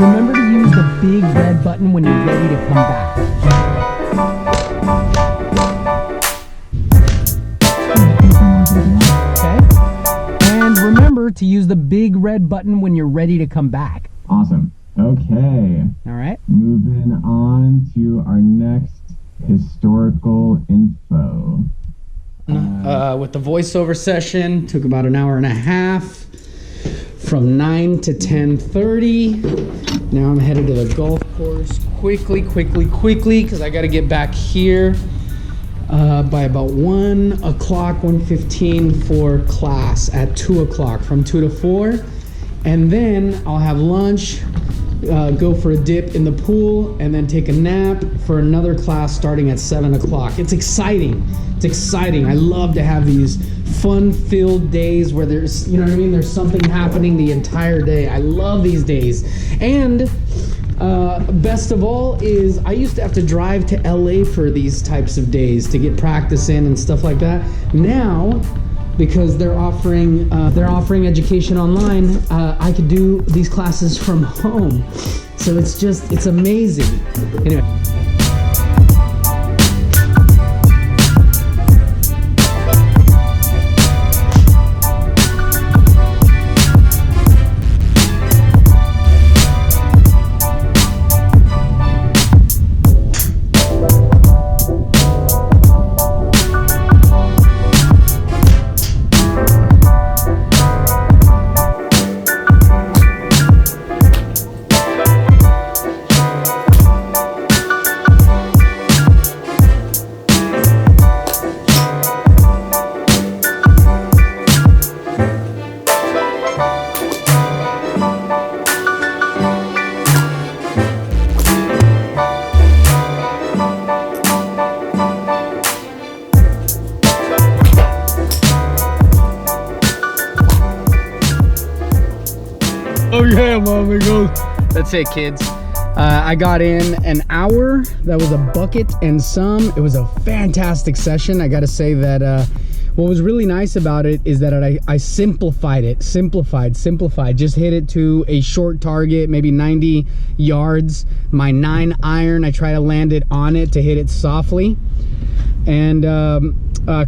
Remember to use the big red button when you're ready to come back. Okay? And remember to use the big red button when you're ready to come back. Awesome. Okay. All right. Moving on to our next historical info. With the voiceover session, took about an hour and a half from 9 to 10:30. Now I'm headed to the golf course quickly, because I got to get back here by about 1 o'clock, 1:15 for class at 2 o'clock, from 2 to 4. And then I'll have lunch, go for a dip in the pool, and then take a nap for another class starting at 7 o'clock. It's exciting. It's exciting. I love to have these fun-filled days where there's, you know what I mean, there's something happening the entire day. I love these days. And best of all is I used to have to drive to LA for these types of days to get practice in and stuff like that. Now, because they're offering education online, I could do these classes from home. So it's amazing. Anyway. Oh yeah, mom, it goes. That's it, kids. I got in an hour. That was a bucket and some. It was a fantastic session. I gotta say that what was really nice about it is that I simplified it. Simplified. Just hit it to a short target, maybe 90 yards. My 9 iron, I try to land it on it to hit it softly. And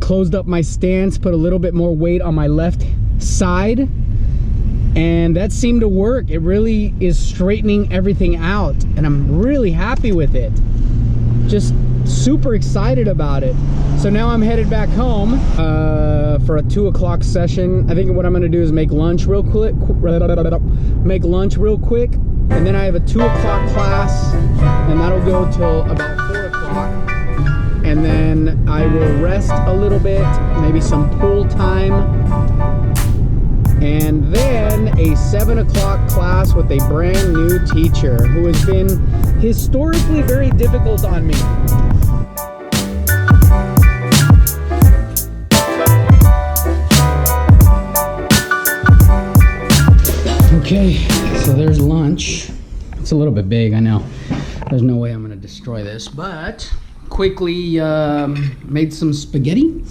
closed up my stance, put a little bit more weight on my left side. And that seemed to work. It really is straightening everything out, and I'm really happy with it. Just super excited about it. So now I'm headed back home for a 2 o'clock session. I think what I'm gonna do is make lunch real quick, and then I have a 2 o'clock class, and that'll go till about 4 o'clock. And then I will rest a little bit, maybe some pool time. And then a 7 o'clock class with a brand new teacher who has been historically very difficult on me. Okay, so there's lunch. It's a little bit big, I know. There's no way I'm gonna destroy this, but quickly made some spaghetti.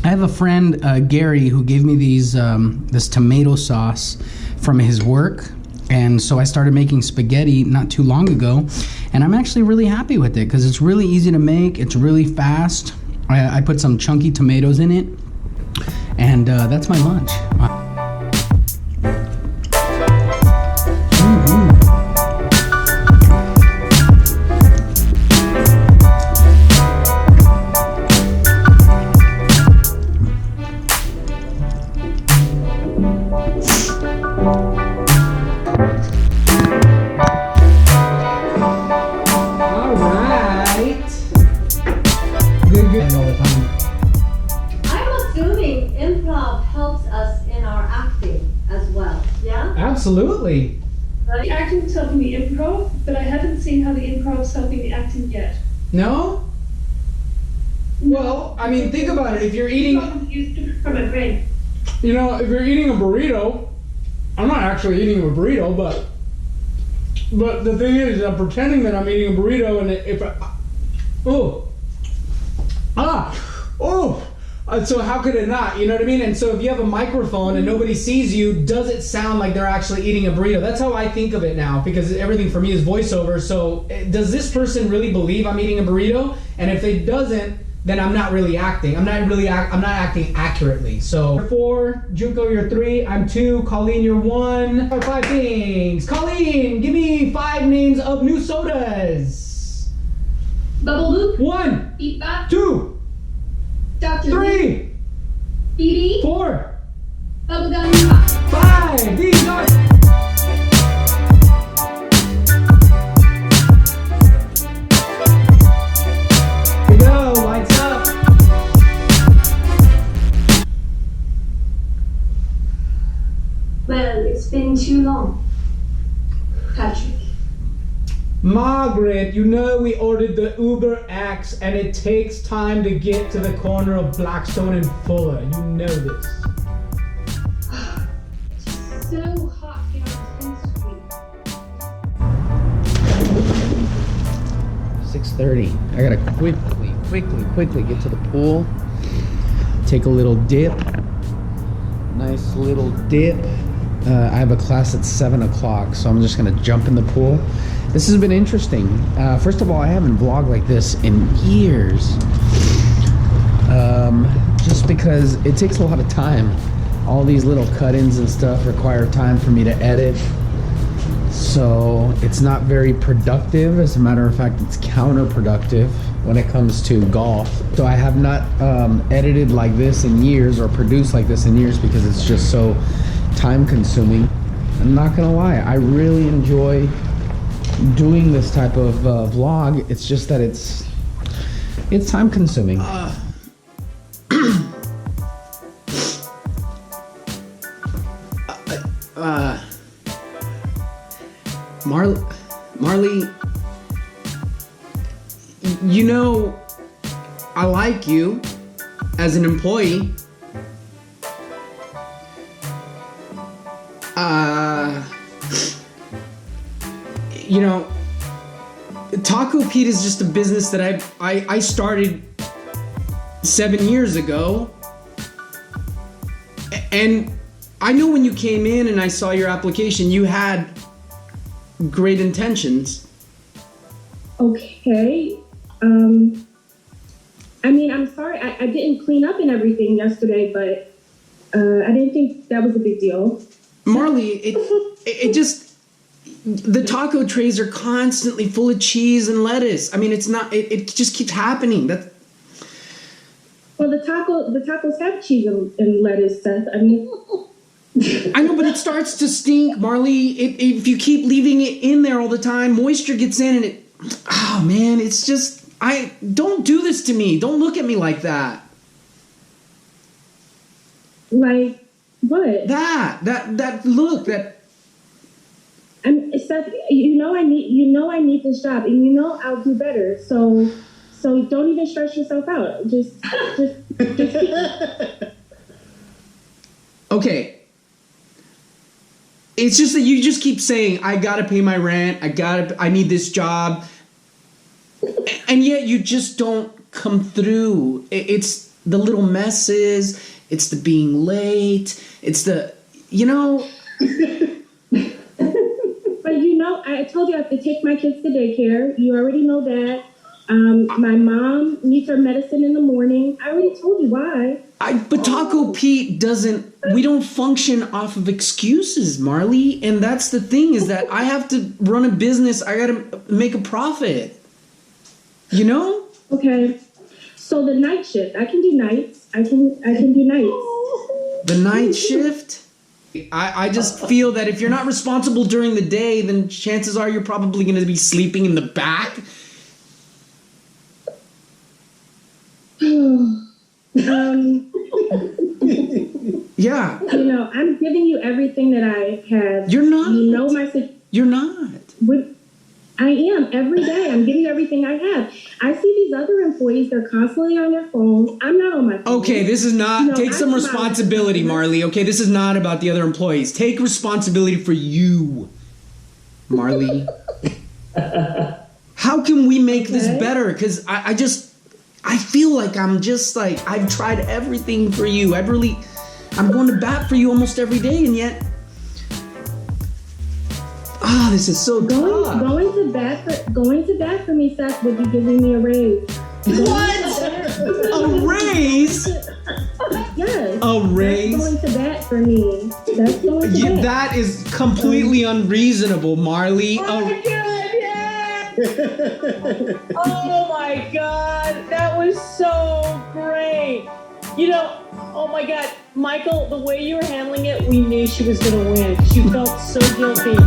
I have a friend, Gary, who gave me these this tomato sauce from his work, and so I started making spaghetti not too long ago, and I'm actually really happy with it because it's really easy to make. It's really fast. I put some chunky tomatoes in it, and that's my lunch. Improv helps us in our acting as well, yeah? Absolutely. The acting is helping the improv, but I haven't seen how the improv is helping the acting yet. No? Well, I mean, think about it. If you're eating, from my brain. You know, if you're eating a burrito, I'm not actually eating a burrito, but the thing is, I'm pretending that I'm eating a burrito, and if I, So how could it not? You know what I mean? And so if you have a microphone and nobody sees you, does it sound like they're actually eating a burrito? That's how I think of it now, because everything for me is voiceover. So does this person really believe I'm eating a burrito? And if it doesn't, then I'm not really acting. I'm not acting accurately. So you're 4, Junko, you're 3, I'm 2, Colleen, you're 1. 5 things. Colleen, give me 5 names of new sodas. Bubble Loop. 1, Feedback. 2, Dr. 3, BD. 4, Bubblegum. 5. These are... Here we go. Lights up. Well, it's been too long, Patrick. Margaret, you know we ordered the Uber X and it takes time to get to the corner of Blackstone and Fuller. You know this. So hot here on 10th Street. 6:30. I gotta quickly get to the pool. Take a little dip. Nice little dip. I have a class at 7 o'clock, so I'm just gonna jump in the pool. This has been interesting. First of all, I haven't vlogged like this in years. Just because it takes a lot of time. All these little cut-ins and stuff require time for me to edit. So it's not very productive. As a matter of fact, it's counterproductive when it comes to golf. So I have not edited like this in years or produced like this in years because it's just so time consuming. I'm not gonna lie, I really enjoy doing this type of vlog. It's just that it's time consuming. Marley, you know, I like you as an employee. You know, Taco Pete is just a business that I started 7 years ago. And I know when you came in and I saw your application, you had great intentions. Okay. I mean, I'm sorry, I didn't clean up and everything yesterday, but I didn't think that was a big deal. Marley, it just, the taco trays are constantly full of cheese and lettuce. I mean, it's not, it just keeps happening. Well, the tacos have cheese and lettuce, Seth. I mean, I know, but it starts to stink, Marley. If you keep leaving it in there all the time, moisture gets in and it, oh man, it's just, don't do this to me. Don't look at me like that. like, what? That look, that. Seth, you know I need this job, and you know I'll do better. So don't even stress yourself out. Just Okay. It's just that you just keep saying, I gotta pay my rent, I need this job. And yet you just don't come through. It's the little messes, it's the being late, it's the, you know. But you know, I told you I have to take my kids to daycare. You already know that. My mom needs her medicine in the morning. I already told you why. But Taco Pete we don't function off of excuses, Marley. And that's the thing, is that I have to run a business. I gotta make a profit. You know? Okay. So the night shift, I can do nights. I can do nights. The night shift? I just feel that if you're not responsible during the day, then chances are you're probably going to be sleeping in the back. Yeah. You know, I'm giving you everything that I have. You're not. You know You're not. I am. Every day I'm giving you everything I have. I see these other employees, they're constantly on their phones. I'm not on my phone. Okay, this is not, take some responsibility, Marley, okay? This is not about the other employees. Take responsibility for you, Marley. How can we make this better? Because I feel like I'm just like, I've tried everything for you. I'm going to bat for you almost every day, and yet, this is so tough. Going to bat for me, Seth, would be giving me a raise. What? A raise? Yes. A raise? That's going to bat for me. That's going to bat. That is completely unreasonable, Marley. Oh my God, yes! Oh my God, that was so great. You know, oh my God, Michael, the way you were handling it, we knew she was going to win. She felt so guilty.